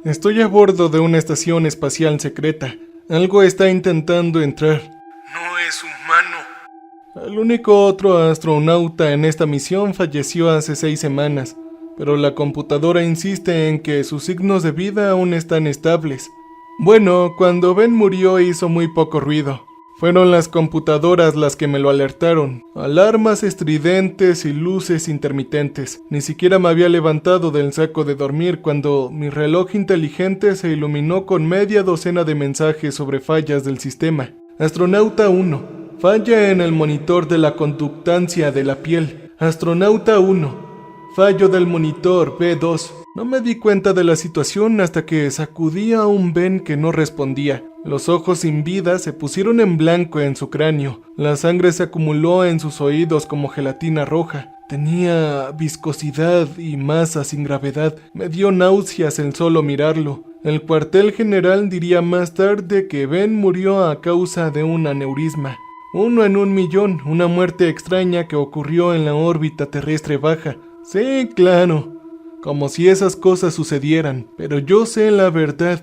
Estoy a bordo de una estación espacial secreta. Algo está intentando entrar. No es humano. El único otro astronauta en esta misión falleció hace 6 semanas, pero la computadora insiste en que sus signos de vida aún están estables. Bueno, cuando Ben murió hizo muy poco ruido. Fueron las computadoras las que me lo alertaron. Alarmas estridentes y luces intermitentes. Ni siquiera me había levantado del saco de dormir cuando mi reloj inteligente se iluminó con media docena de mensajes sobre fallas del sistema. Astronauta 1. Falla en el monitor de la conductancia de la piel. Astronauta 1. Fallo del monitor B2. No me di cuenta de la situación hasta que sacudí a un Ben que no respondía. Los ojos sin vida se pusieron en blanco en su cráneo. La sangre se acumuló en sus oídos como gelatina roja. Tenía viscosidad y masa sin gravedad. Me dio náuseas el solo mirarlo. El cuartel general diría más tarde que Ben murió a causa de un aneurisma. 1 en 1.000.000, una muerte extraña que ocurrió en la órbita terrestre baja. Sí, claro, como si esas cosas sucedieran, pero yo sé la verdad.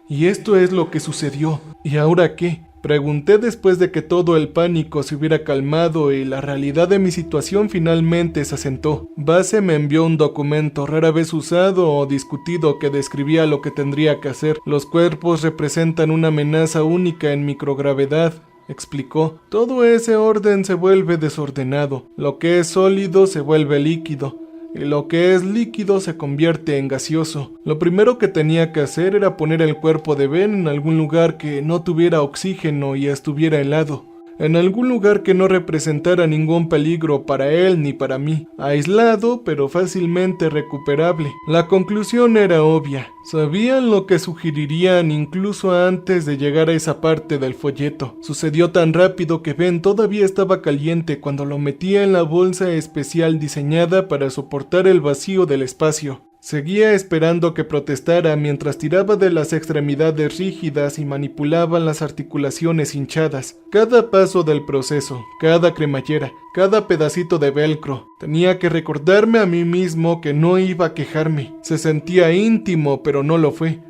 Y esto es lo que sucedió. ¿Y ahora qué? Pregunté después de que todo el pánico se hubiera calmado y la realidad de mi situación finalmente se asentó. Base me envió un documento rara vez usado o discutido que describía lo que tendría que hacer. Los cuerpos representan una amenaza única en microgravedad, explicó. Todo ese orden se vuelve desordenado. Lo que es sólido se vuelve líquido. Y lo que es líquido se convierte en gaseoso. Lo primero que tenía que hacer era poner el cuerpo de Ben en algún lugar que no tuviera oxígeno y estuviera helado. En algún lugar que no representara ningún peligro para él ni para mí. Aislado, pero fácilmente recuperable. La conclusión era obvia. Sabían lo que sugerirían incluso antes de llegar a esa parte del folleto. Sucedió tan rápido que Ben todavía estaba caliente cuando lo metía en la bolsa especial diseñada para soportar el vacío del espacio. Seguía esperando que protestara mientras tiraba de las extremidades rígidas y manipulaba las articulaciones hinchadas. Cada paso del proceso, cada cremallera, cada pedacito de velcro. Tenía que recordarme a mí mismo que no iba a quejarme. Se sentía íntimo, pero no lo fue.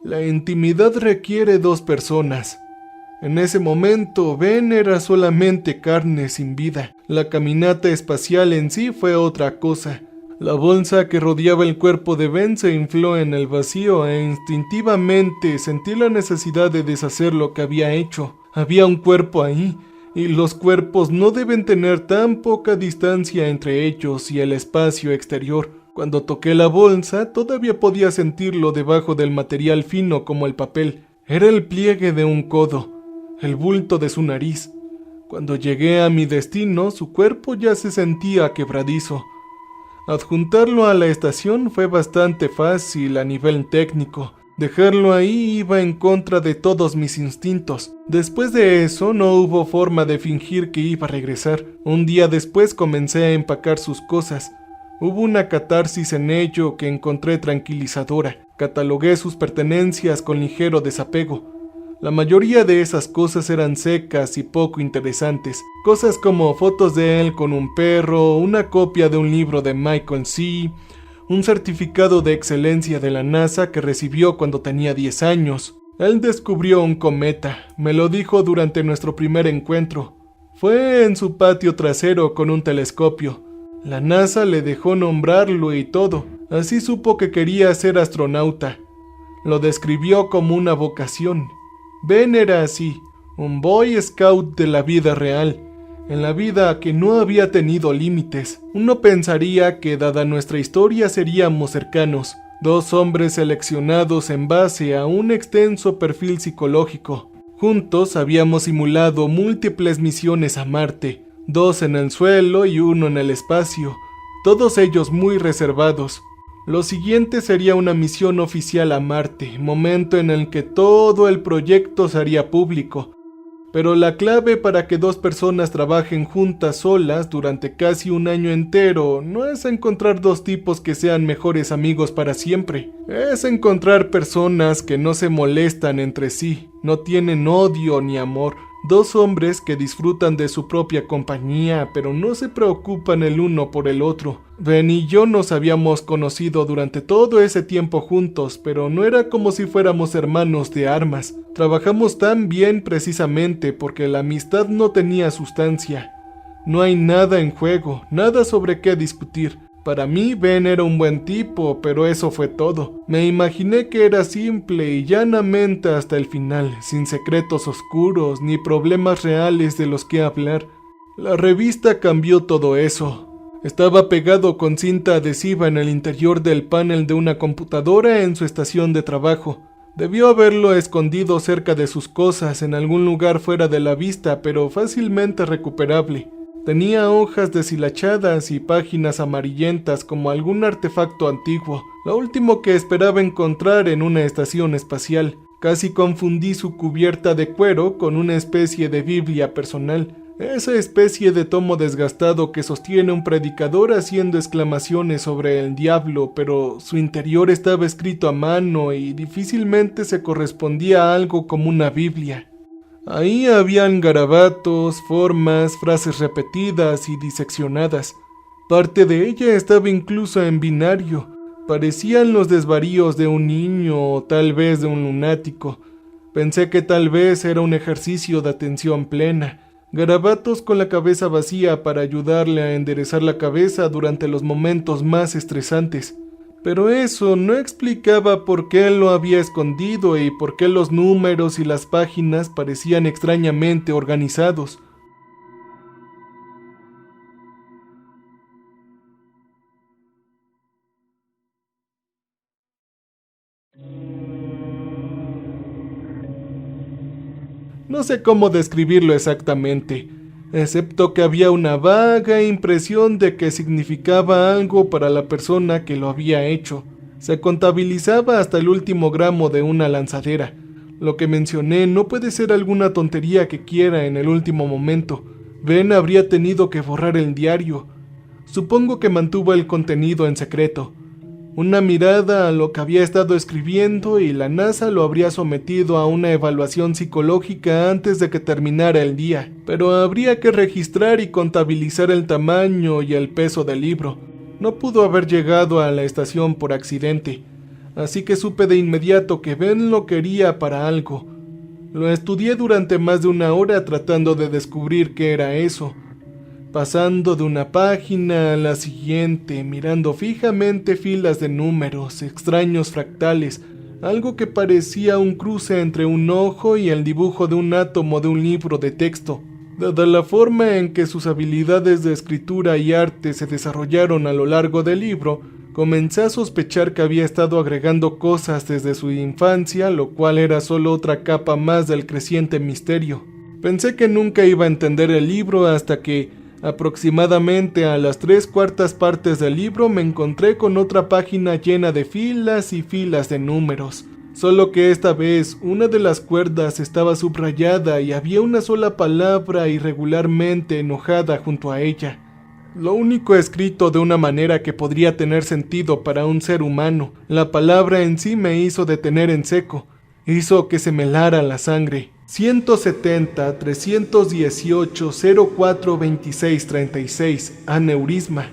La intimidad requiere 2 personas. En ese momento, Ben era solamente carne sin vida. La caminata espacial en sí fue otra cosa. La bolsa que rodeaba el cuerpo de Ben se infló en el vacío e instintivamente sentí la necesidad de deshacer lo que había hecho. Había un cuerpo ahí, y los cuerpos no deben tener tan poca distancia entre ellos y el espacio exterior. Cuando toqué la bolsa, todavía podía sentirlo debajo del material fino como el papel. Era el pliegue de un codo, el bulto de su nariz. Cuando llegué a mi destino, su cuerpo ya se sentía quebradizo. Adjuntarlo a la estación fue bastante fácil a nivel técnico. Dejarlo ahí iba en contra de todos mis instintos. Después de eso no hubo forma de fingir que iba a regresar. Un día después comencé a empacar sus cosas. Hubo una catarsis en ello que encontré tranquilizadora. Catalogué sus pertenencias con ligero desapego. La mayoría de esas cosas eran secas y poco interesantes. Cosas como fotos de él con un perro, una copia de un libro de Michael C., un certificado de excelencia de la NASA que recibió cuando tenía 10 años. Él descubrió un cometa, me lo dijo durante nuestro primer encuentro. Fue en su patio trasero con un telescopio. La NASA le dejó nombrarlo y todo. Así supo que quería ser astronauta. Lo describió como una vocación. Ben era así, un Boy Scout de la vida real, en la vida que no había tenido límites. Uno pensaría que dada nuestra historia seríamos cercanos, 2 hombres seleccionados en base a un extenso perfil psicológico. Juntos habíamos simulado múltiples misiones a Marte, 2 en el suelo y 1 en el espacio, todos ellos muy reservados. Lo siguiente sería una misión oficial a Marte, momento en el que todo el proyecto se haría público. Pero la clave para que 2 personas trabajen juntas solas durante casi un año entero no es encontrar 2 tipos que sean mejores amigos para siempre. Es encontrar personas que no se molestan entre sí, no tienen odio ni amor, Dos hombres que disfrutan de su propia compañía, pero no se preocupan el uno por el otro. Ben y yo nos habíamos conocido durante todo ese tiempo juntos, pero no era como si fuéramos hermanos de armas. Trabajamos tan bien precisamente porque la amistad no tenía sustancia. No hay nada en juego, nada sobre qué discutir. Para mí, Ben era un buen tipo, pero eso fue todo. Me imaginé que era simple y llanamente hasta el final, sin secretos oscuros ni problemas reales de los que hablar. La revista cambió todo eso. Estaba pegado con cinta adhesiva en el interior del panel de una computadora en su estación de trabajo. Debió haberlo escondido cerca de sus cosas en algún lugar fuera de la vista, pero fácilmente recuperable. Tenía hojas deshilachadas y páginas amarillentas como algún artefacto antiguo, lo último que esperaba encontrar en una estación espacial. Casi confundí su cubierta de cuero con una especie de Biblia personal, esa especie de tomo desgastado que sostiene un predicador haciendo exclamaciones sobre el diablo, pero su interior estaba escrito a mano y difícilmente se correspondía a algo como una Biblia. Ahí habían garabatos, formas, frases repetidas y diseccionadas. Parte de ella estaba incluso en binario. Parecían los desvaríos de un niño o tal vez de un lunático. Pensé que tal vez era un ejercicio de atención plena. Garabatos con la cabeza vacía para ayudarle a enderezar la cabeza durante los momentos más estresantes. Pero eso no explicaba por qué él lo había escondido y por qué los números y las páginas parecían extrañamente organizados. No sé cómo describirlo exactamente, excepto que había una vaga impresión de que significaba algo para la persona que lo había hecho. Se contabilizaba hasta el último gramo de una lanzadera. Lo que mencioné no puede ser alguna tontería que quiera en el último momento. Ben habría tenido que borrar el diario. Supongo que mantuvo el contenido en secreto. Una mirada a lo que había estado escribiendo y la NASA lo habría sometido a una evaluación psicológica antes de que terminara el día, pero habría que registrar y contabilizar el tamaño y el peso del libro. No pudo haber llegado a la estación por accidente, así que supe de inmediato que Ben lo quería para algo. Lo estudié durante más de una hora tratando de descubrir qué era eso. Pasando de una página a la siguiente, mirando fijamente filas de números, extraños fractales, algo que parecía un cruce entre un ojo y el dibujo de un átomo de un libro de texto. Dada la forma en que sus habilidades de escritura y arte se desarrollaron a lo largo del libro, comencé a sospechar que había estado agregando cosas desde su infancia, lo cual era solo otra capa más del creciente misterio. Pensé que nunca iba a entender el libro hasta que, aproximadamente a las 3/4 partes del libro, me encontré con otra página llena de filas y filas de números. Solo que esta vez una de las cuerdas estaba subrayada y había una sola palabra irregularmente enojada junto a ella. Lo único escrito de una manera que podría tener sentido para un ser humano. La palabra en sí me hizo detener en seco. Hizo que se me helara la sangre. 170 318 04 26 36, aneurisma.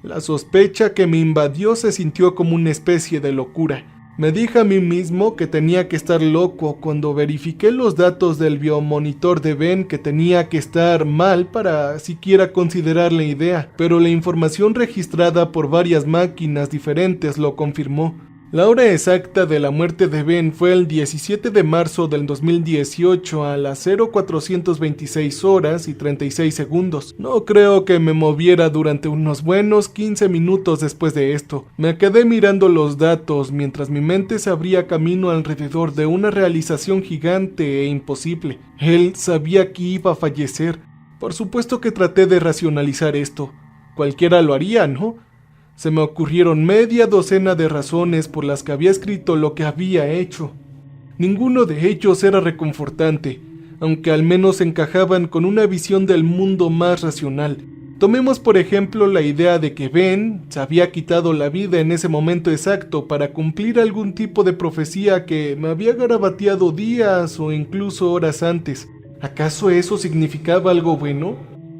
La sospecha que me invadió se sintió como una especie de locura. Me dije a mí mismo que tenía que estar loco cuando verifiqué los datos del biomonitor de Ben, que tenía que estar mal para siquiera considerar la idea, pero la información registrada por varias máquinas diferentes lo confirmó. La hora exacta de la muerte de Ben fue el 17 de marzo del 2018 a las 0426 horas y 36 segundos. No creo que me moviera durante unos buenos 15 minutos después de esto. Me quedé mirando los datos mientras mi mente se abría camino alrededor de una realización gigante e imposible. Él sabía que iba a fallecer. Por supuesto que traté de racionalizar esto. Cualquiera lo haría, ¿no? Se me ocurrieron media docena de razones por las que había escrito lo que había hecho. Ninguno de ellos era reconfortante, aunque al menos encajaban con una visión del mundo más racional. Tomemos por ejemplo la idea de que Ben se había quitado la vida en ese momento exacto para cumplir algún tipo de profecía que me había garabateado días o incluso horas antes. ¿Acaso eso significaba algo bueno?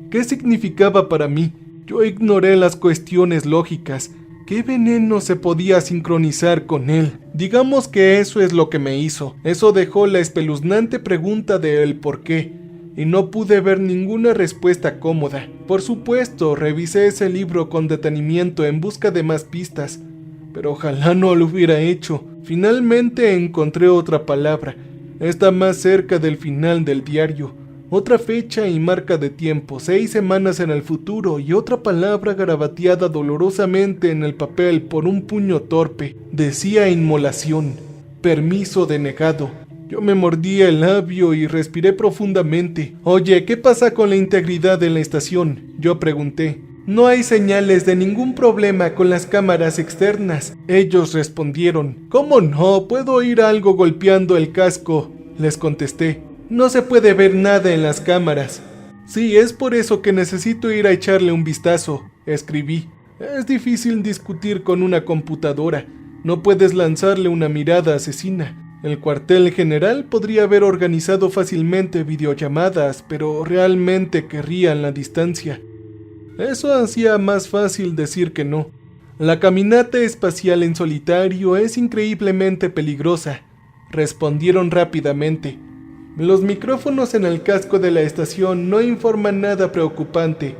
¿Qué significaba para mí? Yo ignoré las cuestiones lógicas. ¿Qué veneno se podía sincronizar con él? Digamos que eso es lo que me hizo. Eso dejó la espeluznante pregunta de el por qué. Y no pude ver ninguna respuesta cómoda. Por supuesto, revisé ese libro con detenimiento en busca de más pistas. Pero ojalá no lo hubiera hecho. Finalmente encontré otra palabra. Esta más cerca del final del diario. Otra fecha y marca de tiempo, 6 semanas en el futuro, y otra palabra garabateada dolorosamente en el papel por un puño torpe. Decía inmolación. Permiso denegado. Yo me mordí el labio y respiré profundamente. Oye, ¿qué pasa con la integridad de la estación? Yo pregunté. No hay señales de ningún problema con las cámaras externas. Ellos respondieron. ¿Cómo no? Puedo oír algo golpeando el casco. Les contesté. No se puede ver nada en las cámaras. Sí, es por eso que necesito ir a echarle un vistazo, escribí. Es difícil discutir con una computadora. No puedes lanzarle una mirada asesina. El cuartel general podría haber organizado fácilmente videollamadas, pero realmente querrían la distancia. Eso hacía más fácil decir que no. La caminata espacial en solitario es increíblemente peligrosa, respondieron rápidamente. Los micrófonos en el casco de la estación no informan nada preocupante.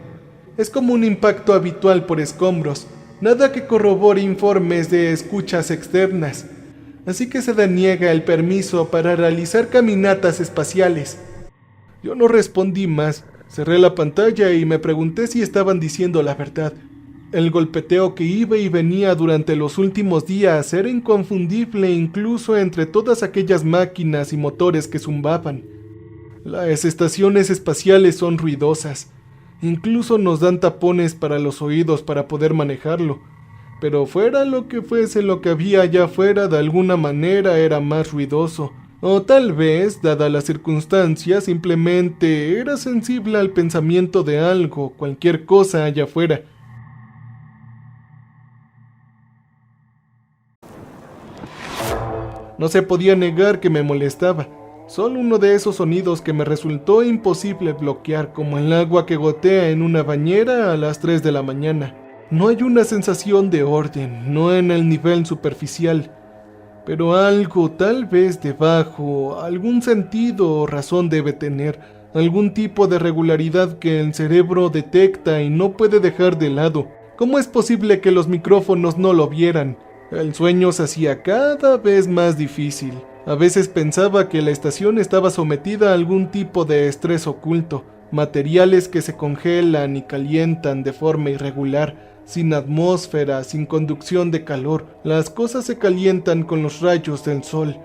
Es como un impacto habitual por escombros, nada que corrobore informes de escuchas externas. Así que se deniega el permiso para realizar caminatas espaciales. Yo no respondí más, cerré la pantalla y me pregunté si estaban diciendo la verdad. El golpeteo que iba y venía durante los últimos días era inconfundible incluso entre todas aquellas máquinas y motores que zumbaban. Las estaciones espaciales son ruidosas. Incluso nos dan tapones para los oídos para poder manejarlo. Pero fuera lo que fuese lo que había allá afuera, de alguna manera era más ruidoso. O tal vez, dada la circunstancia, simplemente era sensible al pensamiento de algo, cualquier cosa allá afuera. No se podía negar que me molestaba. Solo uno de esos sonidos que me resultó imposible bloquear, como el agua que gotea en una bañera a las 3 de la mañana. No hay una sensación de orden, no en el nivel superficial, pero algo tal vez debajo, algún sentido o razón debe tener, algún tipo de regularidad que el cerebro detecta y no puede dejar de lado. ¿Cómo es posible que los micrófonos no lo vieran? El sueño se hacía cada vez más difícil. A veces pensaba que la estación estaba sometida a algún tipo de estrés oculto, materiales que se congelan y calientan de forma irregular, sin atmósfera, sin conducción de calor. Las cosas se calientan con los rayos del sol.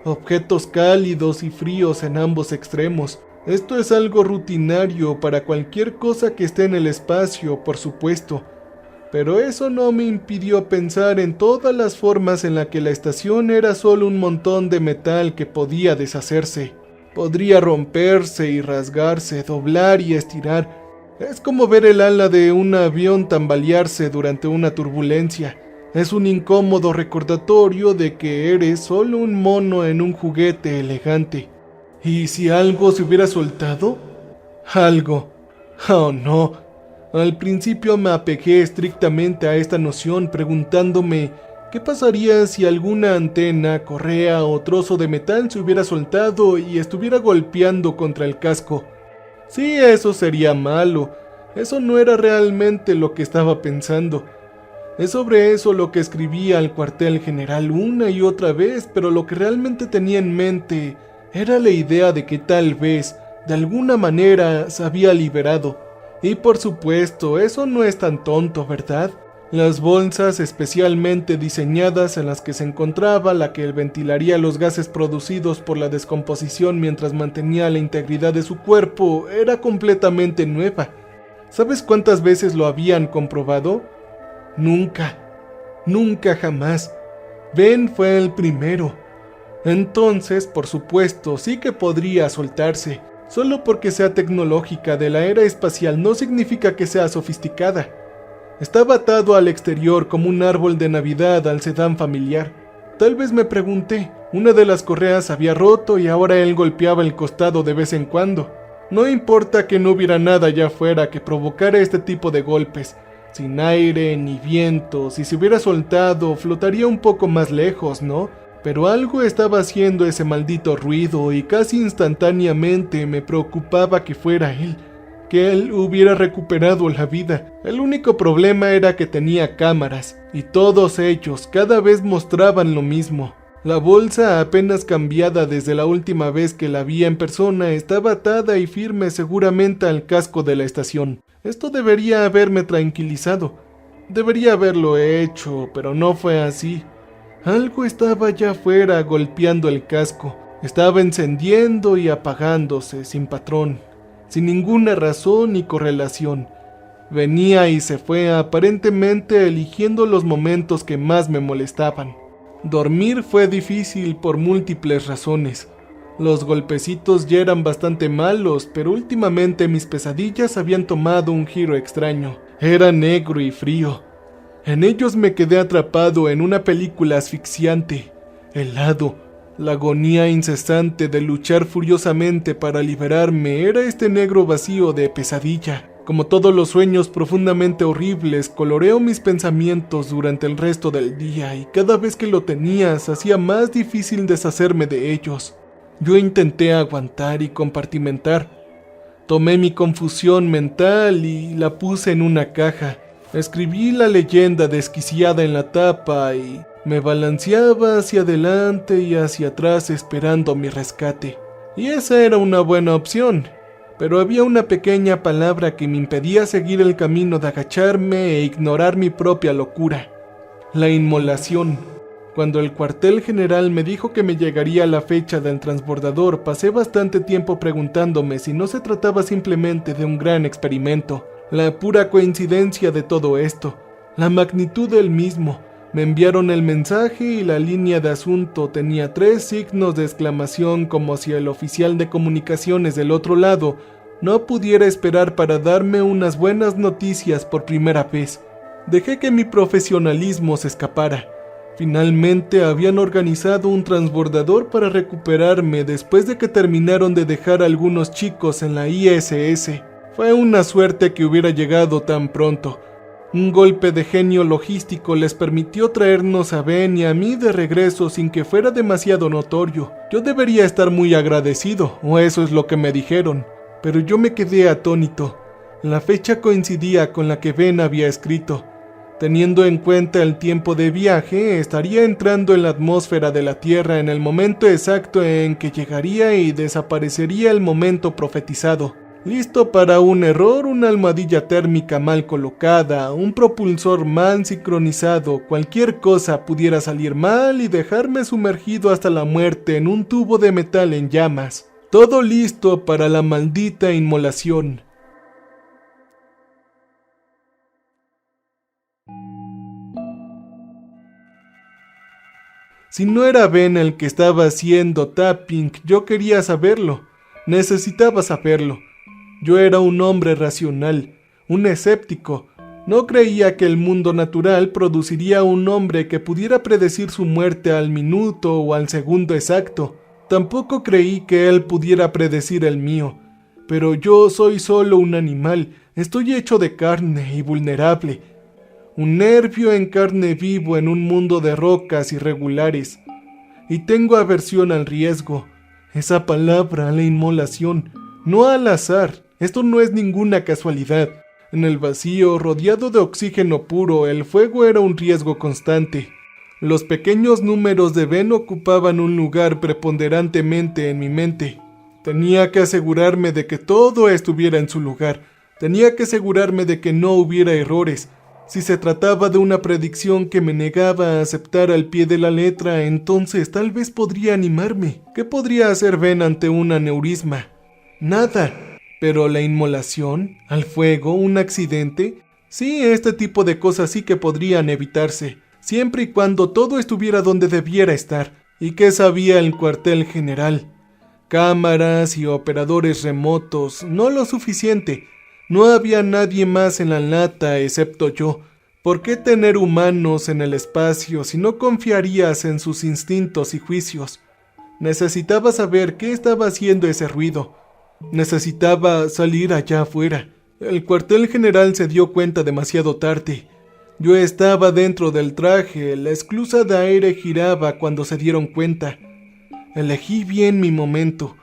Objetos cálidos y fríos en ambos extremos. Esto es algo rutinario para cualquier cosa que esté en el espacio, por supuesto. Pero eso no me impidió pensar en todas las formas en las que la estación era solo un montón de metal que podía deshacerse. Podría romperse y rasgarse, doblar y estirar. Es como ver el ala de un avión tambalearse durante una turbulencia. Es un incómodo recordatorio de que eres solo un mono en un juguete elegante. ¿Y si algo se hubiera soltado? Algo. Oh no. Al principio me apegué estrictamente a esta noción, preguntándome ¿qué pasaría si alguna antena, correa o trozo de metal se hubiera soltado y estuviera golpeando contra el casco? Sí, eso sería malo. Eso no era realmente lo que estaba pensando. Es sobre eso lo que escribí al cuartel general una y otra vez, pero lo que realmente tenía en mente era la idea de que tal vez, de alguna manera, se había liberado. Y por supuesto, eso no es tan tonto, ¿verdad? Las bolsas especialmente diseñadas en las que se encontraba la que ventilaría los gases producidos por la descomposición mientras mantenía la integridad de su cuerpo era completamente nueva. ¿Sabes cuántas veces lo habían comprobado? Nunca. Nunca jamás. Ben fue el primero. Entonces, por supuesto, sí que podría soltarse. Solo porque sea tecnológica de la era espacial no significa que sea sofisticada. Estaba atado al exterior como un árbol de Navidad al sedán familiar. tal vez me pregunté, una de las correas había roto y ahora él golpeaba el costado de vez en cuando. No importa que no hubiera nada allá afuera que provocara este tipo de golpes. Sin aire ni viento, si se hubiera soltado, flotaría un poco más lejos, ¿no? Pero algo estaba haciendo ese maldito ruido y casi instantáneamente me preocupaba que fuera él, que él hubiera recuperado la vida. El único problema era que tenía cámaras, y todos ellos cada vez mostraban lo mismo. La bolsa, apenas cambiada desde la última vez que la vi en persona, estaba atada y firme seguramente al casco de la estación. Esto debería haberme tranquilizado. Debería haberlo hecho, pero no fue así. Algo estaba allá afuera golpeando el casco. Estaba encendiendo y apagándose sin patrón, sin ninguna razón ni correlación. Venía y se fue, aparentemente eligiendo los momentos que más me molestaban. Dormir fue difícil por múltiples razones. Los golpecitos ya eran bastante malos, pero últimamente mis pesadillas habían tomado un giro extraño. Era negro y frío. En ellos me quedé atrapado en una película asfixiante, helado. La agonía incesante de luchar furiosamente para liberarme era este negro vacío de pesadilla. Como todos los sueños profundamente horribles, coloreo mis pensamientos durante el resto del día y cada vez que lo tenía se hacía más difícil deshacerme de ellos. Yo intenté aguantar y compartimentar. Tomé mi confusión mental y la puse en una caja. Escribí la leyenda desquiciada en la tapa y me balanceaba hacia adelante y hacia atrás esperando mi rescate. Y esa era una buena opción. Pero había una pequeña palabra que me impedía seguir el camino de agacharme e ignorar mi propia locura. La inmolación. Cuando el cuartel general me dijo que me llegaría la fecha del transbordador, pasé bastante tiempo preguntándome si no se trataba simplemente de un gran experimento. La pura coincidencia de todo esto, la magnitud del mismo. Me enviaron el mensaje y la línea de asunto tenía 3 signos de exclamación, como si el oficial de comunicaciones del otro lado no pudiera esperar para darme unas buenas noticias por primera vez. Dejé que mi profesionalismo se escapara. Finalmente habían organizado un transbordador para recuperarme después de que terminaron de dejar a algunos chicos en la ISS. Fue una suerte que hubiera llegado tan pronto. Un golpe de genio logístico les permitió traernos a Ben y a mí de regreso sin que fuera demasiado notorio. Yo debería estar muy agradecido, o eso es lo que me dijeron, pero yo me quedé atónito. La fecha coincidía con la que Ben había escrito. Teniendo en cuenta el tiempo de viaje, estaría entrando en la atmósfera de la Tierra en el momento exacto en que llegaría y desaparecería el momento profetizado. Listo para un error, una almohadilla térmica mal colocada, un propulsor mal sincronizado, cualquier cosa pudiera salir mal y dejarme sumergido hasta la muerte en un tubo de metal en llamas. Todo listo para la maldita inmolación. Si no era Ben el que estaba haciendo tapping, yo quería saberlo. Necesitaba saberlo. Yo era un hombre racional, un escéptico. No creía que el mundo natural produciría un hombre que pudiera predecir su muerte al minuto o al segundo exacto. Tampoco creí que él pudiera predecir el mío. Pero yo soy solo un animal, estoy hecho de carne y vulnerable. Un nervio en carne vivo en un mundo de rocas irregulares. Y tengo aversión al riesgo. Esa palabra, la inmolación, no al azar. Esto no es ninguna casualidad. En el vacío, rodeado de oxígeno puro, el fuego era un riesgo constante. Los pequeños números de Ben ocupaban un lugar preponderantemente en mi mente. Tenía que asegurarme de que todo estuviera en su lugar. Tenía que asegurarme de que no hubiera errores. Si se trataba de una predicción que me negaba a aceptar al pie de la letra, entonces tal vez podría animarme. ¿Qué podría hacer Ben ante un aneurisma? Nada. Pero la inmolación, al fuego, un accidente, sí, este tipo de cosas sí que podrían evitarse, siempre y cuando todo estuviera donde debiera estar. ¿Y qué sabía el cuartel general? Cámaras y operadores remotos, no lo suficiente. No había nadie más en la lata excepto yo. ¿Por qué tener humanos en el espacio si no confiarías en sus instintos y juicios? Necesitaba saber qué estaba haciendo ese ruido. Necesitaba salir allá afuera. El cuartel general se dio cuenta demasiado tarde. Yo estaba dentro del traje, la esclusa de aire giraba cuando se dieron cuenta. Elegí bien mi momento.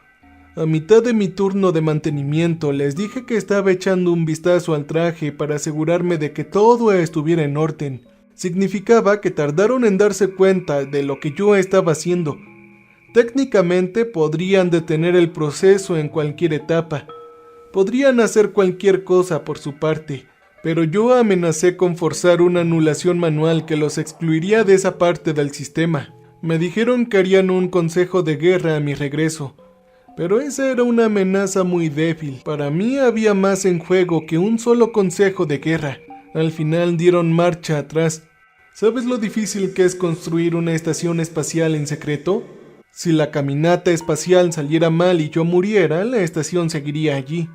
A mitad de mi turno de mantenimiento les dije que estaba echando un vistazo al traje para asegurarme de que todo estuviera en orden. Significaba que tardaron en darse cuenta de lo que yo estaba haciendo. Técnicamente podrían detener el proceso en cualquier etapa. Podrían hacer cualquier cosa por su parte, pero yo amenacé con forzar una anulación manual que los excluiría de esa parte del sistema. Me dijeron que harían un consejo de guerra a mi regreso, pero esa era una amenaza muy débil. Para mí había más en juego que un solo consejo de guerra. Al final dieron marcha atrás. ¿Sabes lo difícil que es construir una estación espacial en secreto? Si la caminata espacial saliera mal y yo muriera, la estación seguiría allí.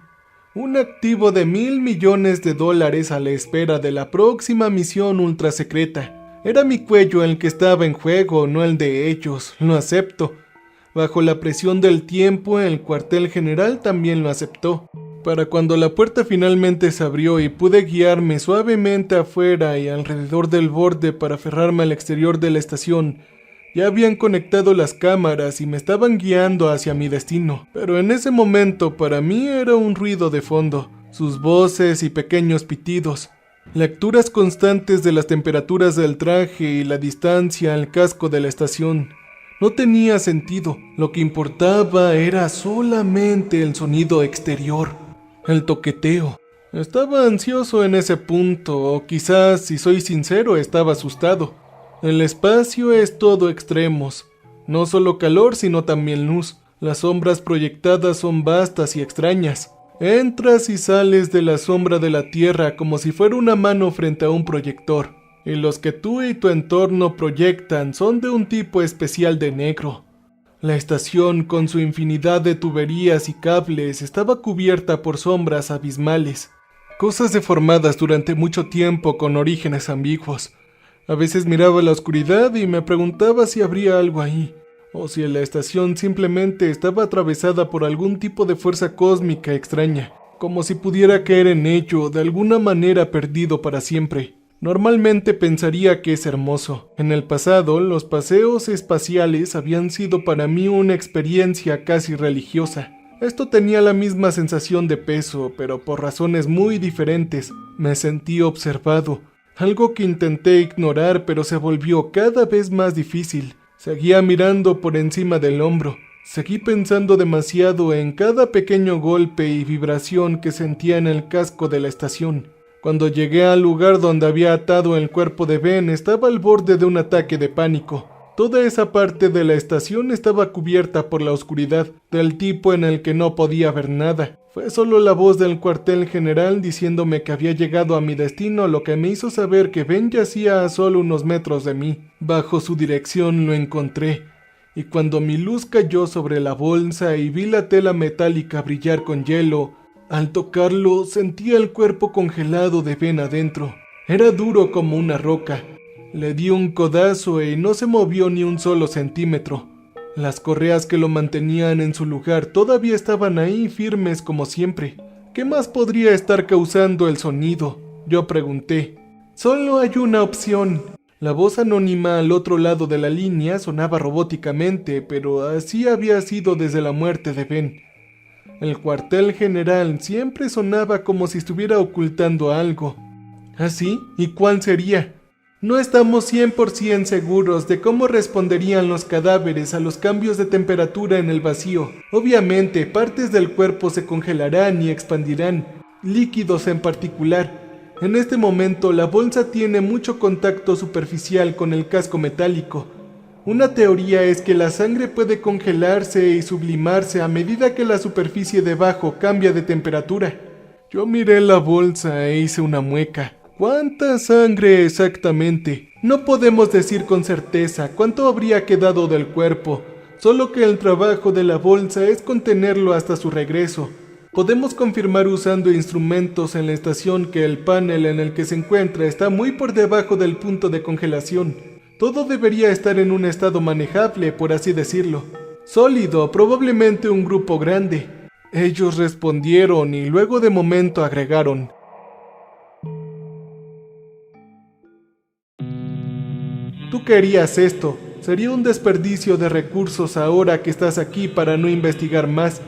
Un activo de $1,000 millones a la espera de la próxima misión ultrasecreta. Era mi cuello el que estaba en juego, no el de ellos, lo acepto. Bajo la presión del tiempo, el cuartel general también lo aceptó. Para cuando la puerta finalmente se abrió y pude guiarme suavemente afuera y alrededor del borde para aferrarme al exterior de la estación, ya habían conectado las cámaras y me estaban guiando hacia mi destino. Pero en ese momento para mí era un ruido de fondo, sus voces y pequeños pitidos, lecturas constantes de las temperaturas del traje y la distancia al casco de la estación. No tenía sentido, lo que importaba era solamente el sonido exterior, el toqueteo. Estaba ansioso en ese punto, o quizás, si soy sincero, estaba asustado. El espacio es todo extremos, no solo calor sino también luz. Las sombras proyectadas son vastas y extrañas. Entras y sales de la sombra de la Tierra como si fuera una mano frente a un proyector. Y los que tú y tu entorno proyectan son de un tipo especial de negro. La estación, con su infinidad de tuberías y cables, estaba cubierta por sombras abismales. Cosas deformadas durante mucho tiempo con orígenes ambiguos. A veces miraba la oscuridad y me preguntaba si habría algo ahí, o si la estación simplemente estaba atravesada por algún tipo de fuerza cósmica extraña, como si pudiera caer en ello de alguna manera perdido para siempre. Normalmente pensaría que es hermoso. En el pasado, los paseos espaciales habían sido para mí una experiencia casi religiosa. Esto tenía la misma sensación de peso, pero por razones muy diferentes. Me sentí observado. Algo que intenté ignorar, pero se volvió cada vez más difícil. Seguía mirando por encima del hombro. Seguí pensando demasiado en cada pequeño golpe y vibración que sentía en el casco de la estación. Cuando llegué al lugar donde había atado el cuerpo de Ben, estaba al borde de un ataque de pánico. Toda esa parte de la estación estaba cubierta por la oscuridad, del tipo en el que no podía ver nada. Fue solo la voz del cuartel general diciéndome que había llegado a mi destino lo que me hizo saber que Ben yacía a solo unos metros de mí. Bajo su dirección lo encontré, y cuando mi luz cayó sobre la bolsa y vi la tela metálica brillar con hielo, al tocarlo sentía el cuerpo congelado de Ben adentro. Era duro como una roca. Le di un codazo y no se movió ni un solo centímetro. Las correas que lo mantenían en su lugar todavía estaban ahí firmes como siempre. ¿Qué más podría estar causando el sonido?, yo pregunté. Solo hay una opción. La voz anónima al otro lado de la línea sonaba robóticamente, pero así había sido desde la muerte de Ben. El cuartel general siempre sonaba como si estuviera ocultando algo. ¿Así? ¿Y cuál sería? No estamos 100% seguros de cómo responderían los cadáveres a los cambios de temperatura en el vacío. Obviamente, partes del cuerpo se congelarán y expandirán, líquidos en particular. En este momento, la bolsa tiene mucho contacto superficial con el casco metálico. Una teoría es que la sangre puede congelarse y sublimarse a medida que la superficie debajo cambia de temperatura. Yo miré la bolsa e hice una mueca. ¿Cuánta sangre exactamente? No podemos decir con certeza cuánto habría quedado del cuerpo, solo que el trabajo de la bolsa es contenerlo hasta su regreso. Podemos confirmar usando instrumentos en la estación que el panel en el que se encuentra está muy por debajo del punto de congelación. Todo debería estar en un estado manejable, por así decirlo. Sólido, probablemente un grupo grande. Ellos respondieron y luego de momento agregaron: tú querías esto. Sería un desperdicio de recursos ahora que estás aquí para no investigar más.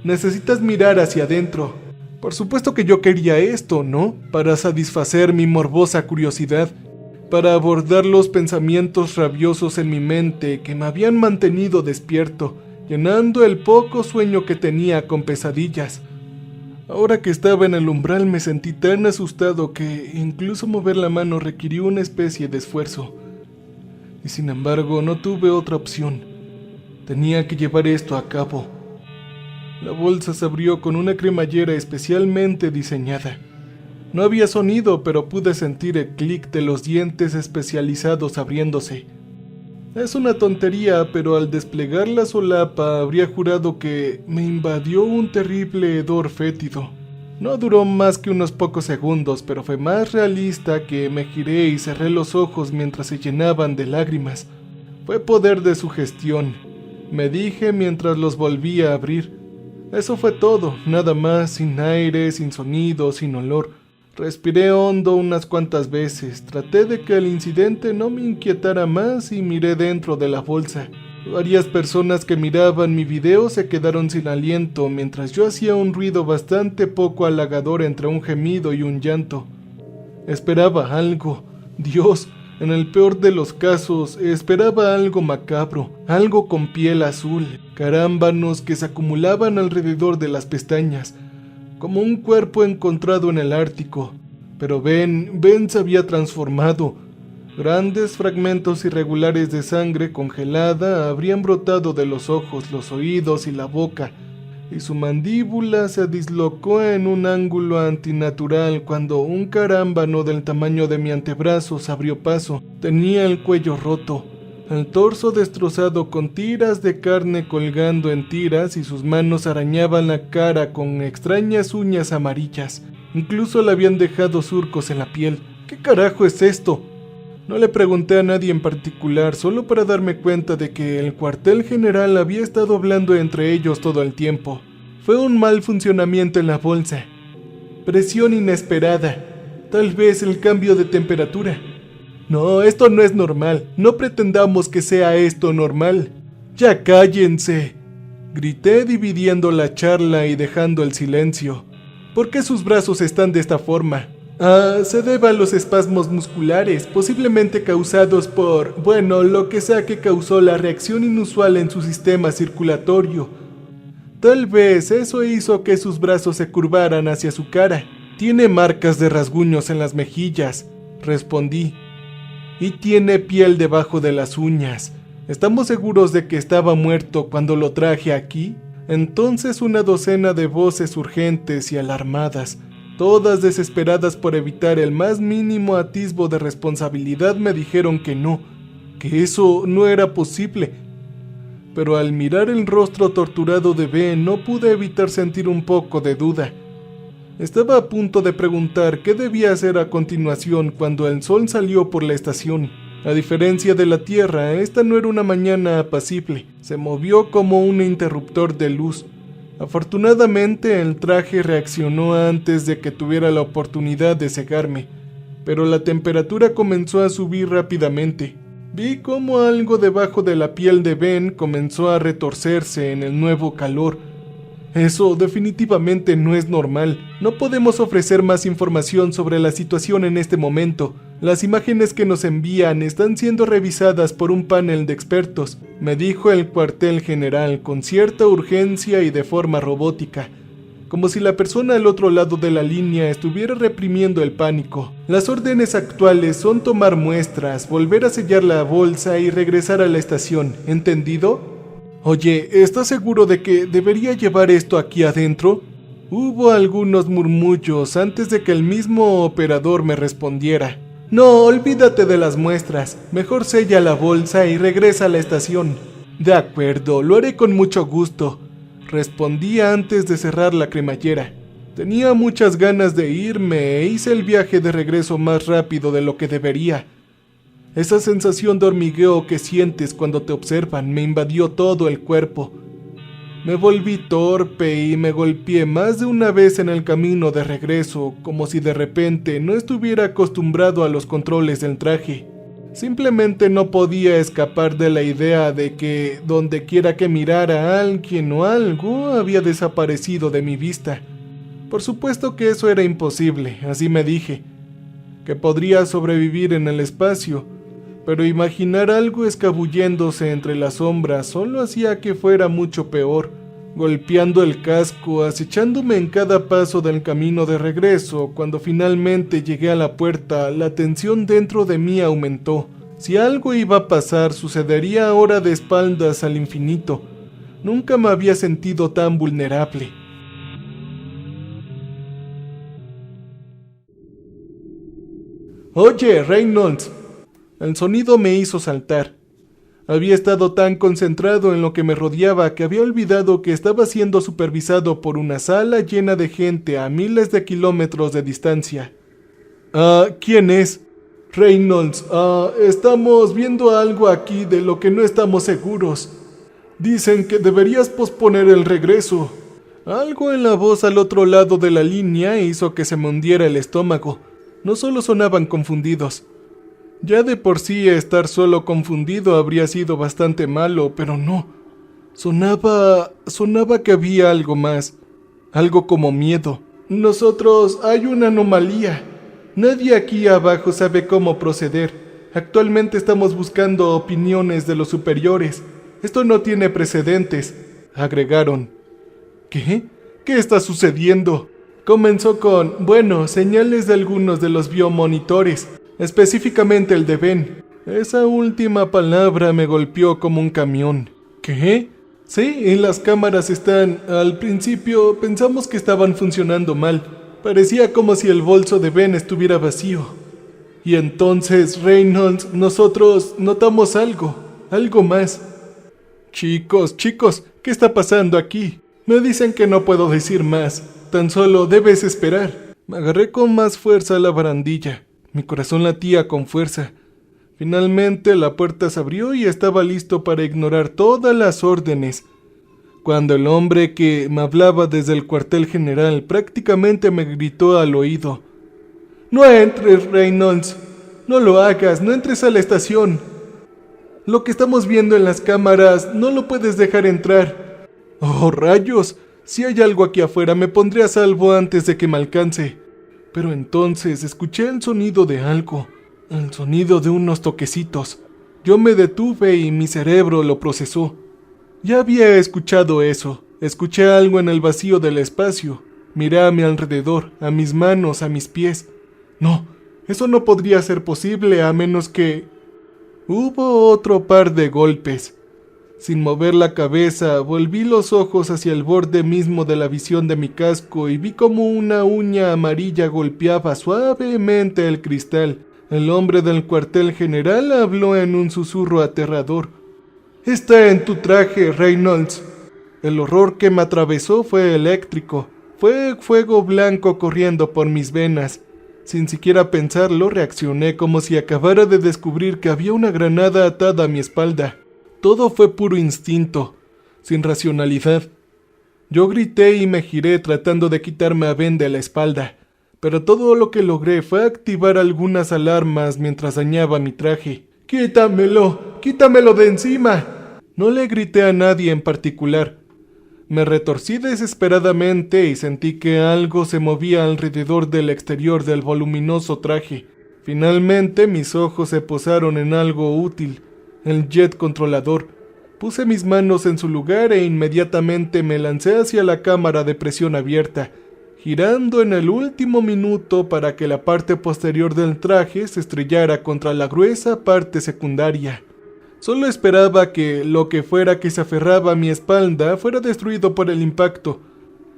Necesitas mirar hacia adentro. Por supuesto que yo quería esto, ¿no? Para satisfacer mi morbosa curiosidad. Para abordar los pensamientos rabiosos en mi mente que me habían mantenido despierto, llenando el poco sueño que tenía con pesadillas. Ahora que estaba en el umbral me sentí tan asustado que incluso mover la mano requirió una especie de esfuerzo. Y sin embargo no tuve otra opción. Tenía que llevar esto a cabo. La bolsa se abrió con una cremallera especialmente diseñada. No había sonido, pero pude sentir el clic de los dientes especializados abriéndose. Es una tontería, pero al desplegar la solapa habría jurado que me invadió un terrible hedor fétido. No duró más que unos pocos segundos, pero fue más realista que me giré y cerré los ojos mientras se llenaban de lágrimas. Fue poder de sugestión, me dije mientras los volvía a abrir. Eso fue todo, nada más, sin aire, sin sonido, sin olor. Respiré hondo unas cuantas veces, traté de que el incidente no me inquietara más y miré dentro de la bolsa. Varias personas que miraban mi video se quedaron sin aliento mientras yo hacía un ruido bastante poco halagador entre un gemido y un llanto. Esperaba algo. Dios, en el peor de los casos, esperaba algo macabro, algo con piel azul, carámbanos que se acumulaban alrededor de las pestañas, como un cuerpo encontrado en el Ártico. Pero Ben se había transformado. Grandes fragmentos irregulares de sangre congelada habrían brotado de los ojos, los oídos y la boca, y su mandíbula se dislocó en un ángulo antinatural cuando un carámbano del tamaño de mi antebrazo se abrió paso. Tenía el cuello roto, el torso destrozado con tiras de carne colgando en tiras y sus manos arañaban la cara con extrañas uñas amarillas. Incluso le habían dejado surcos en la piel. ¿Qué carajo es esto? No le pregunté a nadie en particular, solo para darme cuenta de que el cuartel general había estado hablando entre ellos todo el tiempo. Fue un mal funcionamiento en la bolsa. Presión inesperada. Tal vez el cambio de temperatura. No, esto no es normal. No pretendamos que sea esto normal. ¡Ya cállense!, grité dividiendo la charla y dejando el silencio. ¿Por qué sus brazos están de esta forma? Se debe a los espasmos musculares, posiblemente causados por, lo que sea que causó la reacción inusual en su sistema circulatorio. Tal vez eso hizo que sus brazos se curvaran hacia su cara. Tiene marcas de rasguños en las mejillas, respondí. Y tiene piel debajo de las uñas. ¿Estamos seguros de que estaba muerto cuando lo traje aquí? Entonces una docena de voces urgentes y alarmadas, todas desesperadas por evitar el más mínimo atisbo de responsabilidad, me dijeron que no, que eso no era posible. Pero al mirar el rostro torturado de Ben no pude evitar sentir un poco de duda. Estaba a punto de preguntar qué debía hacer a continuación cuando el sol salió por la estación. A diferencia de la Tierra, esta no era una mañana apacible, se movió como un interruptor de luz. Afortunadamente el traje reaccionó antes de que tuviera la oportunidad de cegarme, pero la temperatura comenzó a subir rápidamente. Vi cómo algo debajo de la piel de Ben comenzó a retorcerse en el nuevo calor. Eso definitivamente no es normal. No podemos ofrecer más información sobre la situación en este momento. Las imágenes que nos envían están siendo revisadas por un panel de expertos, me dijo el cuartel general con cierta urgencia y de forma robótica, como si la persona al otro lado de la línea estuviera reprimiendo el pánico. Las órdenes actuales son tomar muestras, volver a sellar la bolsa y regresar a la estación, ¿entendido? Oye, ¿estás seguro de que debería llevar esto aquí adentro? Hubo algunos murmullos antes de que el mismo operador me respondiera. No, olvídate de las muestras. Mejor sella la bolsa y regresa a la estación. De acuerdo, lo haré con mucho gusto, respondí antes de cerrar la cremallera. Tenía muchas ganas de irme e hice el viaje de regreso más rápido de lo que debería. Esa sensación de hormigueo que sientes cuando te observan me invadió todo el cuerpo. Me volví torpe y me golpeé más de una vez en el camino de regreso, como si de repente no estuviera acostumbrado a los controles del traje. Simplemente no podía escapar de la idea de que donde quiera que mirara alguien o algo había desaparecido de mi vista. Por supuesto que eso era imposible, así me dije, que podría sobrevivir en el espacio, pero imaginar algo escabulléndose entre las sombras solo hacía que fuera mucho peor, golpeando el casco, acechándome en cada paso del camino de regreso. Cuando finalmente llegué a la puerta, la tensión dentro de mí aumentó. Si algo iba a pasar, sucedería ahora de espaldas al infinito. Nunca me había sentido tan vulnerable. «Oye, Reynolds». El sonido me hizo saltar. Había estado tan concentrado en lo que me rodeaba que había olvidado que estaba siendo supervisado por una sala llena de gente a miles de kilómetros de distancia. ¿Quién es? Reynolds, estamos viendo algo aquí de lo que no estamos seguros. Dicen que deberías posponer el regreso. Algo en la voz al otro lado de la línea hizo que se me hundiera el estómago. No solo sonaban confundidos. Ya de por sí estar solo confundido habría sido bastante malo, pero no. Sonaba que había algo más. Algo como miedo. Nosotros, hay una anomalía. Nadie aquí abajo sabe cómo proceder. Actualmente estamos buscando opiniones de los superiores. Esto no tiene precedentes, agregaron. ¿Qué? ¿Qué está sucediendo? Comenzó con, señales de algunos de los biomonitores, específicamente el de Ben. Esa última palabra me golpeó como un camión. ¿Qué? Sí, las cámaras están... Al principio pensamos que estaban funcionando mal. Parecía como si el bolso de Ben estuviera vacío. Y entonces, Reynolds, nosotros notamos algo más. Chicos, ¿qué está pasando aquí? Me dicen que no puedo decir más. Tan solo debes esperar. Me agarré con más fuerza a la barandilla. Mi corazón latía con fuerza. Finalmente la puerta se abrió y estaba listo para ignorar todas las órdenes, cuando el hombre que me hablaba desde el cuartel general prácticamente me gritó al oído. «No entres, Reynolds. No lo hagas, no entres a la estación. Lo que estamos viendo en las cámaras no lo puedes dejar entrar». «¡Oh, rayos! Si hay algo aquí afuera, me pondré a salvo antes de que me alcance». Pero entonces escuché el sonido de algo, el sonido de unos toquecitos. Yo me detuve y mi cerebro lo procesó. Ya había escuchado eso. Escuché algo en el vacío del espacio. Miré a mi alrededor, a mis manos, a mis pies. No, eso no podría ser posible a menos que... Hubo otro par de golpes. Sin mover la cabeza, volví los ojos hacia el borde mismo de la visión de mi casco y vi como una uña amarilla golpeaba suavemente el cristal. El hombre del cuartel general habló en un susurro aterrador. «Está en tu traje, Reynolds». El horror que me atravesó fue eléctrico. Fue fuego blanco corriendo por mis venas. Sin siquiera pensarlo, reaccioné como si acabara de descubrir que había una granada atada a mi espalda. Todo fue puro instinto, sin racionalidad. Yo grité y me giré tratando de quitarme a Ben de la espalda, pero todo lo que logré fue activar algunas alarmas mientras dañaba mi traje. ¡Quítamelo de encima! No le grité a nadie en particular. Me retorcí desesperadamente y sentí que algo se movía alrededor del exterior del voluminoso traje. Finalmente mis ojos se posaron en algo útil, el jet controlador. Puse mis manos en su lugar e inmediatamente me lancé hacia la cámara de presión abierta, girando en el último minuto para que la parte posterior del traje se estrellara contra la gruesa parte secundaria. Solo esperaba que lo que fuera que se aferraba a mi espalda fuera destruido por el impacto,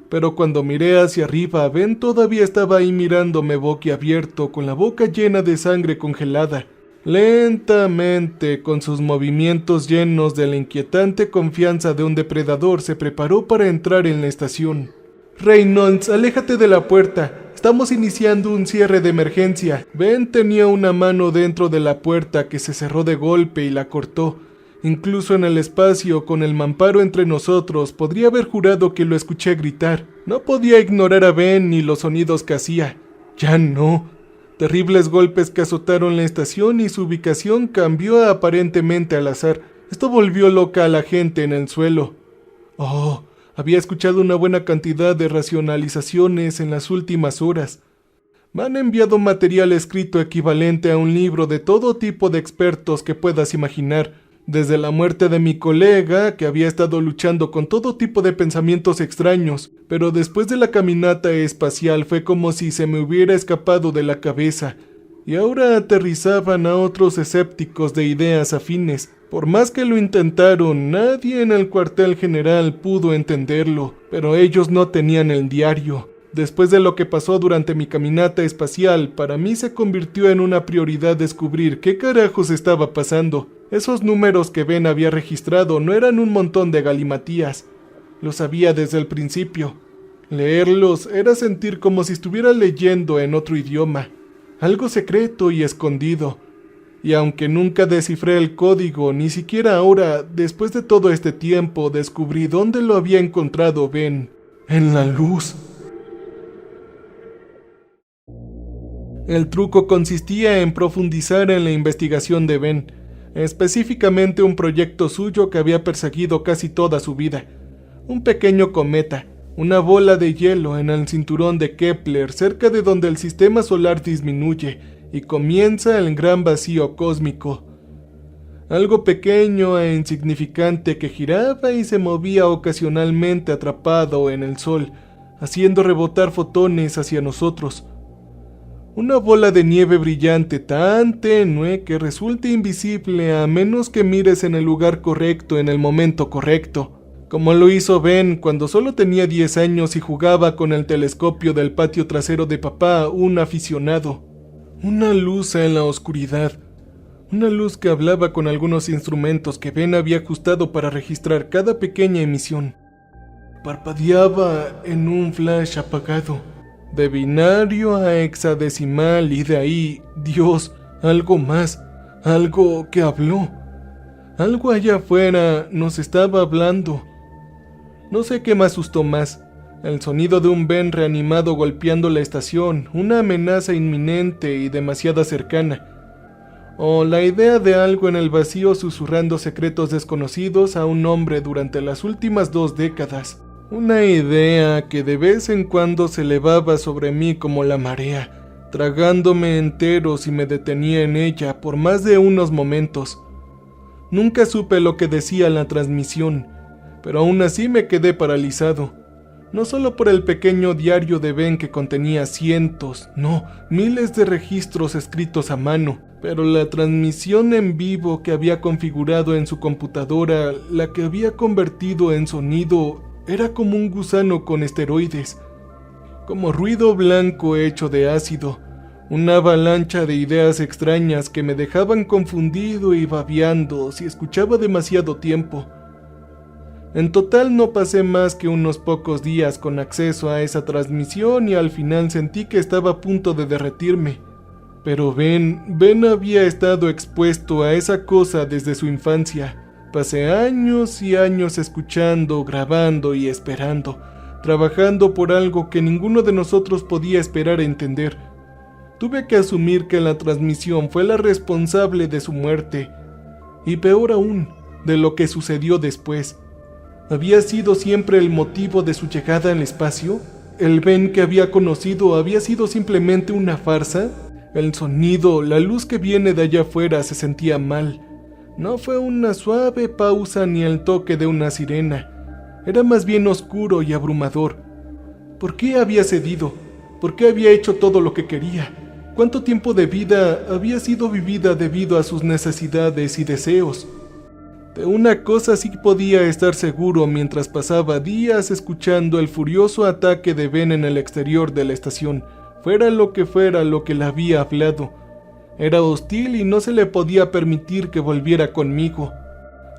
pero cuando miré hacia arriba, Ben todavía estaba ahí mirándome boquiabierto con la boca llena de sangre congelada. Lentamente, con sus movimientos llenos de la inquietante confianza de un depredador, se preparó para entrar en la estación. «Reynolds, aléjate de la puerta. Estamos iniciando un cierre de emergencia». Ben tenía una mano dentro de la puerta que se cerró de golpe y la cortó. Incluso en el espacio, con el mamparo entre nosotros, podría haber jurado que lo escuché gritar. No podía ignorar a Ben ni los sonidos que hacía. Ya no. Terribles golpes que azotaron la estación y su ubicación cambió aparentemente al azar. Esto volvió loca a la gente en el suelo. Oh, había escuchado una buena cantidad de racionalizaciones en las últimas horas. Me han enviado material escrito equivalente a un libro de todo tipo de expertos que puedas imaginar. Desde la muerte de mi colega, que había estado luchando con todo tipo de pensamientos extraños, pero después de la caminata espacial fue como si se me hubiera escapado de la cabeza, y ahora aterrizaban a otros escépticos de ideas afines. Por más que lo intentaron, nadie en el cuartel general pudo entenderlo, pero ellos no tenían el diario. Después de lo que pasó durante mi caminata espacial, para mí se convirtió en una prioridad descubrir qué carajos estaba pasando. Esos números que Ben había registrado no eran un montón de galimatías. Lo sabía desde el principio. Leerlos era sentir como si estuviera leyendo en otro idioma, algo secreto y escondido. Y aunque nunca descifré el código, ni siquiera ahora, después de todo este tiempo, descubrí dónde lo había encontrado Ben. En la luz. El truco consistía en profundizar en la investigación de Ben, específicamente un proyecto suyo que había perseguido casi toda su vida. Un pequeño cometa, una bola de hielo en el cinturón de Kepler, cerca de donde el sistema solar disminuye y comienza el gran vacío cósmico. Algo pequeño e insignificante que giraba y se movía ocasionalmente atrapado en el sol, haciendo rebotar fotones hacia nosotros. Una bola de nieve brillante tan tenue que resulta invisible a menos que mires en el lugar correcto en el momento correcto, como lo hizo Ben cuando solo tenía 10 años y jugaba con el telescopio del patio trasero de papá, un aficionado. Una luz en la oscuridad, una luz que hablaba con algunos instrumentos que Ben había ajustado para registrar cada pequeña emisión. Parpadeaba en un flash apagado. De binario a hexadecimal y de ahí, Dios, algo más, algo que habló. Algo allá afuera nos estaba hablando. No sé qué me asustó más, el sonido de un Ben reanimado golpeando la estación, una amenaza inminente y demasiado cercana, o la idea de algo en el vacío susurrando secretos desconocidos a un hombre durante las últimas 2 décadas. Una idea que de vez en cuando se elevaba sobre mí como la marea, tragándome entero si me detenía en ella por más de unos momentos. Nunca supe lo que decía la transmisión, pero aún así me quedé paralizado. No solo por el pequeño diario de Ben que contenía cientos, no, miles de registros escritos a mano, pero la transmisión en vivo que había configurado en su computadora, la que había convertido en sonido, era como un gusano con esteroides, como ruido blanco hecho de ácido, una avalancha de ideas extrañas que me dejaban confundido y babeando si escuchaba demasiado tiempo. En total no pasé más que unos pocos días con acceso a esa transmisión y al final sentí que estaba a punto de derretirme. Pero Ben había estado expuesto a esa cosa desde su infancia. Pasé años y años escuchando, grabando y esperando, trabajando por algo que ninguno de nosotros podía esperar a entender. Tuve que asumir que la transmisión fue la responsable de su muerte, y peor aún, de lo que sucedió después. ¿Había sido siempre el motivo de su llegada al espacio? ¿El Ben que había conocido había sido simplemente una farsa? El sonido, la luz que viene de allá afuera se sentía mal. No fue una suave pausa ni el toque de una sirena. Era más bien oscuro y abrumador. ¿Por qué había cedido? ¿Por qué había hecho todo lo que quería? ¿Cuánto tiempo de vida había sido vivida debido a sus necesidades y deseos? De una cosa sí podía estar seguro mientras pasaba días escuchando el furioso ataque de Ben en el exterior de la estación, fuera lo que le había hablado. Era hostil y no se le podía permitir que volviera conmigo.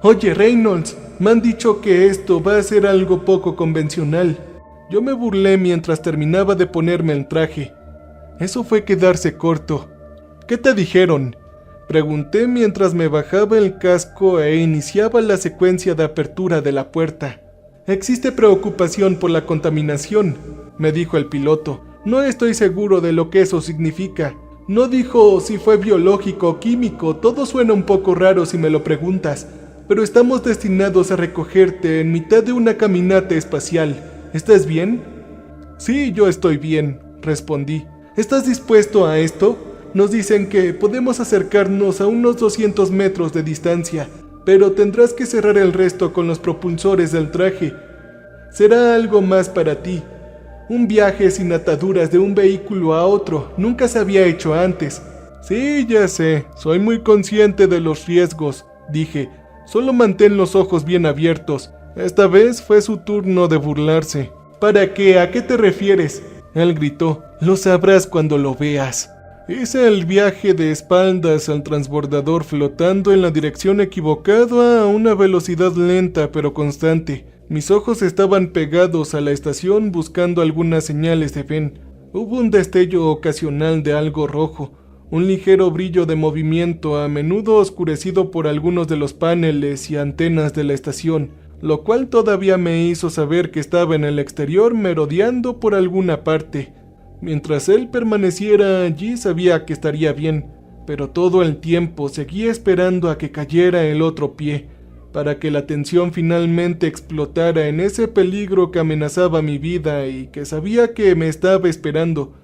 Oye, Reynolds, me han dicho que esto va a ser algo poco convencional. Yo me burlé mientras terminaba de ponerme el traje. Eso fue quedarse corto. ¿Qué te dijeron?, pregunté mientras me bajaba el casco e iniciaba la secuencia de apertura de la puerta. Existe preocupación por la contaminación, me dijo el piloto. No estoy seguro de lo que eso significa. No dijo si fue biológico o químico, todo suena un poco raro si me lo preguntas, pero estamos destinados a recogerte en mitad de una caminata espacial. ¿Estás bien? Sí, yo estoy bien, respondí. ¿Estás dispuesto a esto? Nos dicen que podemos acercarnos a unos 200 metros de distancia, pero tendrás que cerrar el resto con los propulsores del traje. Será algo más para ti. Un viaje sin ataduras de un vehículo a otro nunca se había hecho antes. Sí, ya sé, soy muy consciente de los riesgos, dije. Solo mantén los ojos bien abiertos. Esta vez fue su turno de burlarse. ¿Para qué? ¿A qué te refieres?, él gritó. Lo sabrás cuando lo veas. Hice el viaje de espaldas al transbordador flotando en la dirección equivocada a una velocidad lenta pero constante. Mis ojos estaban pegados a la estación buscando algunas señales de Ben. Hubo un destello ocasional de algo rojo, un ligero brillo de movimiento a menudo oscurecido por algunos de los paneles y antenas de la estación, lo cual todavía me hizo saber que estaba en el exterior merodeando por alguna parte. Mientras él permaneciera allí sabía que estaría bien, pero todo el tiempo seguía esperando a que cayera el otro pie, para que la tensión finalmente explotara en ese peligro que amenazaba mi vida y que sabía que me estaba esperando.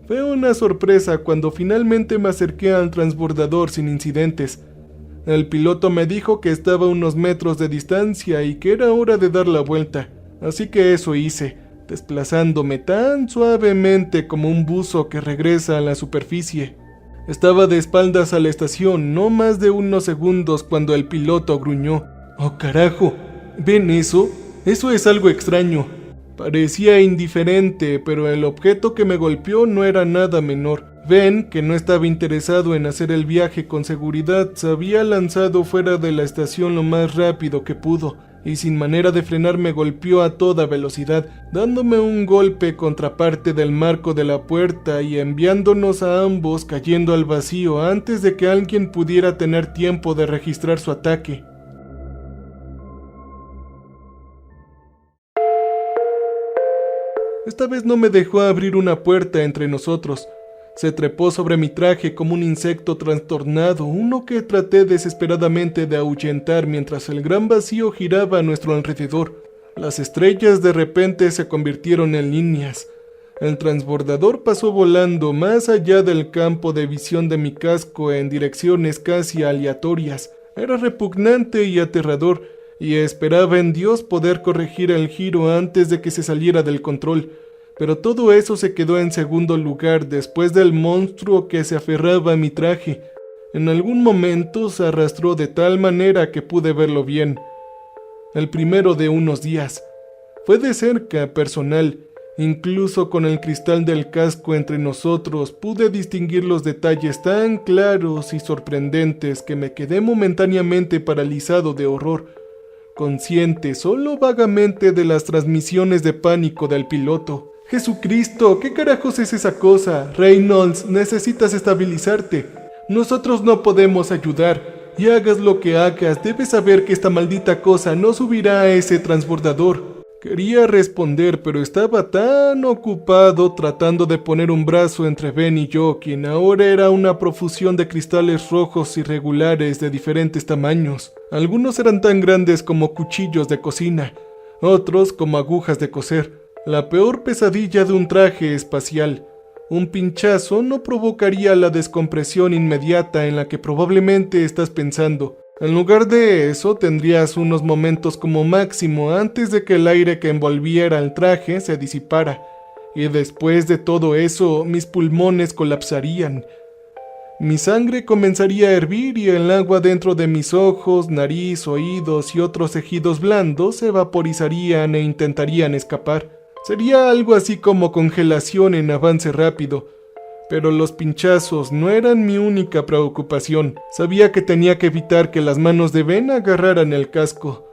Fue una sorpresa cuando finalmente me acerqué al transbordador sin incidentes. El piloto me dijo que estaba a unos metros de distancia y que era hora de dar la vuelta, así que eso hice, desplazándome tan suavemente como un buzo que regresa a la superficie. Estaba de espaldas a la estación, no más de unos segundos cuando el piloto gruñó. ¡Oh, carajo! ¿Ven eso? Eso es algo extraño. Parecía indiferente, pero el objeto que me golpeó no era nada menor. Ben, que no estaba interesado en hacer el viaje con seguridad, se había lanzado fuera de la estación lo más rápido que pudo, y sin manera de frenar me golpeó a toda velocidad, dándome un golpe contra parte del marco de la puerta y enviándonos a ambos cayendo al vacío antes de que alguien pudiera tener tiempo de registrar su ataque. Esta vez no me dejó abrir una puerta entre nosotros. Se trepó sobre mi traje como un insecto trastornado, uno que traté desesperadamente de ahuyentar mientras el gran vacío giraba a nuestro alrededor. Las estrellas de repente se convirtieron en líneas. El transbordador pasó volando más allá del campo de visión de mi casco en direcciones casi aleatorias. Era repugnante y aterrador, y esperaba en Dios poder corregir el giro antes de que se saliera del control. Pero todo eso se quedó en segundo lugar después del monstruo que se aferraba a mi traje. En algún momento se arrastró de tal manera que pude verlo bien. El primero de unos días. Fue de cerca, personal. Incluso con el cristal del casco entre nosotros pude distinguir los detalles tan claros y sorprendentes que me quedé momentáneamente paralizado de horror, consciente solo vagamente de las transmisiones de pánico del piloto. ¡Jesucristo! ¿Qué carajos es esa cosa? Reynolds, necesitas estabilizarte. Nosotros no podemos ayudar. Y hagas lo que hagas, debes saber que esta maldita cosa no subirá a ese transbordador. Quería responder, pero estaba tan ocupado tratando de poner un brazo entre Ben y yo, quien ahora era una profusión de cristales rojos irregulares de diferentes tamaños. Algunos eran tan grandes como cuchillos de cocina, otros como agujas de coser. La peor pesadilla de un traje espacial. Un pinchazo no provocaría la descompresión inmediata en la que probablemente estás pensando. En lugar de eso, tendrías unos momentos como máximo antes de que el aire que envolviera el traje se disipara. Y después de todo eso, mis pulmones colapsarían. Mi sangre comenzaría a hervir y el agua dentro de mis ojos, nariz, oídos y otros tejidos blandos se vaporizarían e intentarían escapar. Sería algo así como congelación en avance rápido. Pero los pinchazos no eran mi única preocupación. Sabía que tenía que evitar que las manos de Ben agarraran el casco.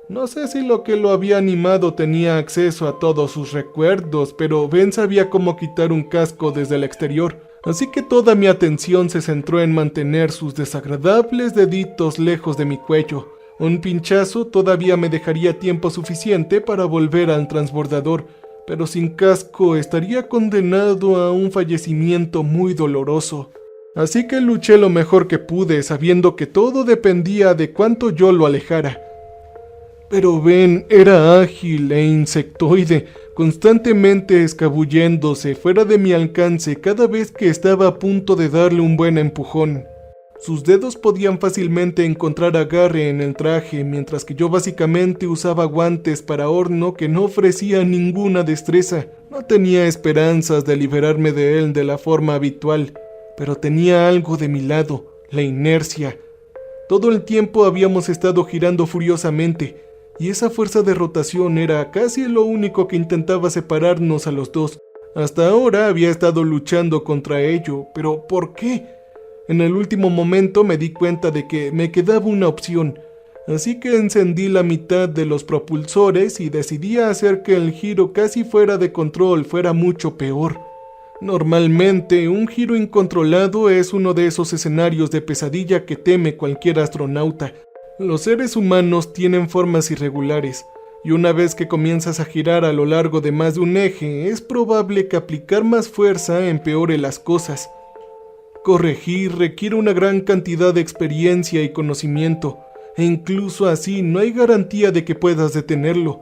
No sé si lo que lo había animado tenía acceso a todos sus recuerdos, pero Ben sabía cómo quitar un casco desde el exterior. Así que toda mi atención se centró en mantener sus desagradables deditos lejos de mi cuello. Un pinchazo todavía me dejaría tiempo suficiente para volver al transbordador, pero sin casco estaría condenado a un fallecimiento muy doloroso. Así que luché lo mejor que pude, sabiendo que todo dependía de cuánto yo lo alejara. Pero Ben era ágil e insectoide, constantemente escabulléndose fuera de mi alcance cada vez que estaba a punto de darle un buen empujón. Sus dedos podían fácilmente encontrar agarre en el traje, mientras que yo básicamente usaba guantes para horno que no ofrecían ninguna destreza. No tenía esperanzas de liberarme de él de la forma habitual, pero tenía algo de mi lado, la inercia. Todo el tiempo habíamos estado girando furiosamente, y esa fuerza de rotación era casi lo único que intentaba separarnos a los dos. Hasta ahora había estado luchando contra ello, pero ¿por qué? En el último momento me di cuenta de que me quedaba una opción, así que encendí la mitad de los propulsores y decidí hacer que el giro casi fuera de control fuera mucho peor. Normalmente, un giro incontrolado es uno de esos escenarios de pesadilla que teme cualquier astronauta. Los seres humanos tienen formas irregulares, y una vez que comienzas a girar a lo largo de más de un eje, es probable que aplicar más fuerza empeore las cosas. Corregir requiere una gran cantidad de experiencia y conocimiento, e incluso así no hay garantía de que puedas detenerlo.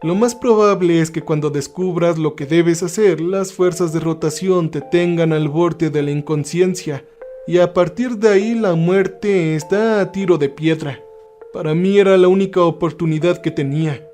Lo más probable es que cuando descubras lo que debes hacer, las fuerzas de rotación te tengan al borde de la inconsciencia, y a partir de ahí la muerte está a tiro de piedra. Para mí era la única oportunidad que tenía.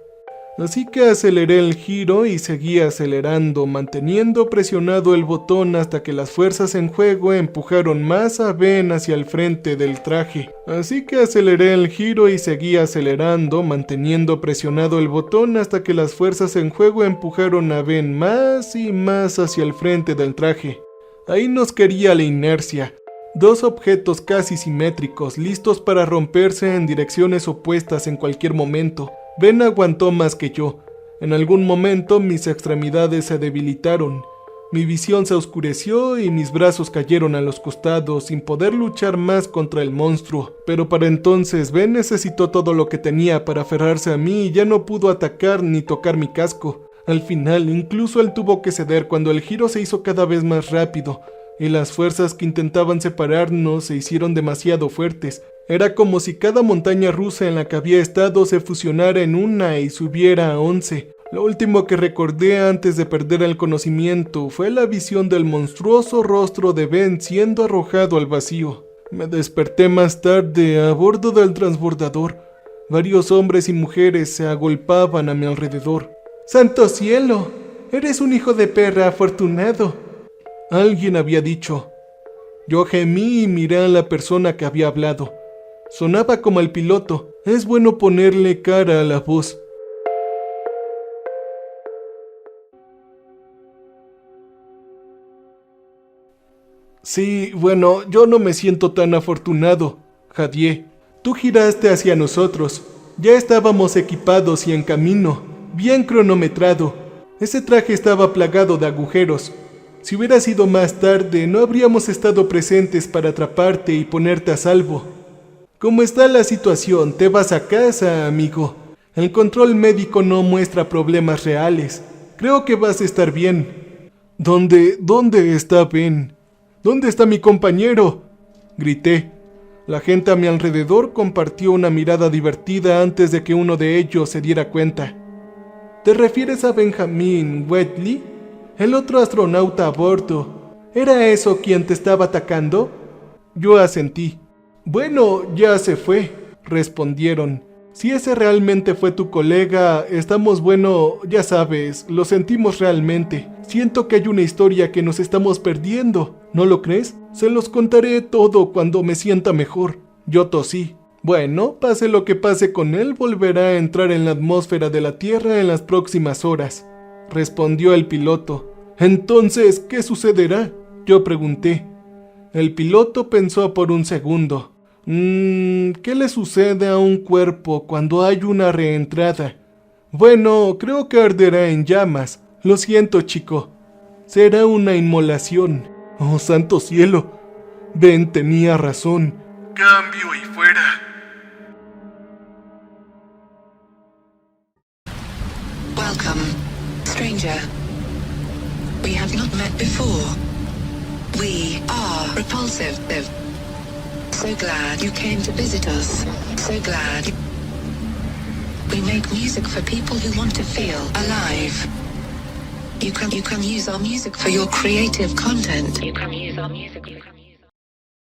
Así que aceleré el giro y seguí acelerando, manteniendo presionado el botón hasta que las fuerzas en juego empujaron más a Ben hacia el frente del traje. Así que aceleré el giro y seguí acelerando, manteniendo presionado el botón hasta que las fuerzas en juego empujaron a Ben más y más hacia el frente del traje. Ahí nos quería la inercia. Dos objetos casi simétricos, listos para romperse en direcciones opuestas en cualquier momento. Ben aguantó más que yo. En algún momento mis extremidades se debilitaron. Mi visión se oscureció y mis brazos cayeron a los costados sin poder luchar más contra el monstruo. Pero para entonces Ben necesitó todo lo que tenía para aferrarse a mí y ya no pudo atacar ni tocar mi casco. Al final, incluso él tuvo que ceder cuando el giro se hizo cada vez más rápido y las fuerzas que intentaban separarnos se hicieron demasiado fuertes. Era como si cada montaña rusa en la que había estado se fusionara en una y subiera a 11. Lo último que recordé antes de perder el conocimiento fue la visión del monstruoso rostro de Ben siendo arrojado al vacío. Me desperté más tarde a bordo del transbordador. Varios hombres y mujeres se agolpaban a mi alrededor. ¡Santo cielo! ¡Eres un hijo de perra afortunado!, alguien había dicho. Yo gemí y miré a la persona que había hablado. Sonaba como el piloto. Es bueno ponerle cara a la voz. Sí, bueno, yo no me siento tan afortunado, jadeé. Tú giraste hacia nosotros. Ya estábamos equipados y en camino, bien cronometrado. Ese traje estaba plagado de agujeros. Si hubiera sido más tarde, no habríamos estado presentes para atraparte y ponerte a salvo. ¿Cómo está la situación? Te vas a casa, amigo. El control médico no muestra problemas reales. Creo que vas a estar bien. ¿Dónde está Ben? ¿Dónde está mi compañero?, grité. La gente a mi alrededor compartió una mirada divertida antes de que uno de ellos se diera cuenta. ¿Te refieres a Benjamin Wheatley? El otro astronauta a bordo. ¿Era eso quien te estaba atacando? Yo asentí. Bueno, ya se fue, respondieron. Si ese realmente fue tu colega, estamos ya sabes, lo sentimos realmente. Siento que hay una historia que nos estamos perdiendo, ¿no lo crees? Se los contaré todo cuando me sienta mejor. Yo tosí. Bueno, pase lo que pase con él, volverá a entrar en la atmósfera de la Tierra en las próximas horas, respondió el piloto. Entonces, ¿qué sucederá?, Yo pregunté. El piloto pensó por un segundo. ¿Qué le sucede a un cuerpo cuando hay una reentrada? Bueno, creo que arderá en llamas. Lo siento, chico. Será una inmolación. Oh, santo cielo. Ben tenía razón. Cambio y fuera. Welcome, stranger. We have not met before. We are Repulsive. So glad you came to visit us. So glad. We make music for people who want to feel alive. You can use our music for your creative content. You can use our music.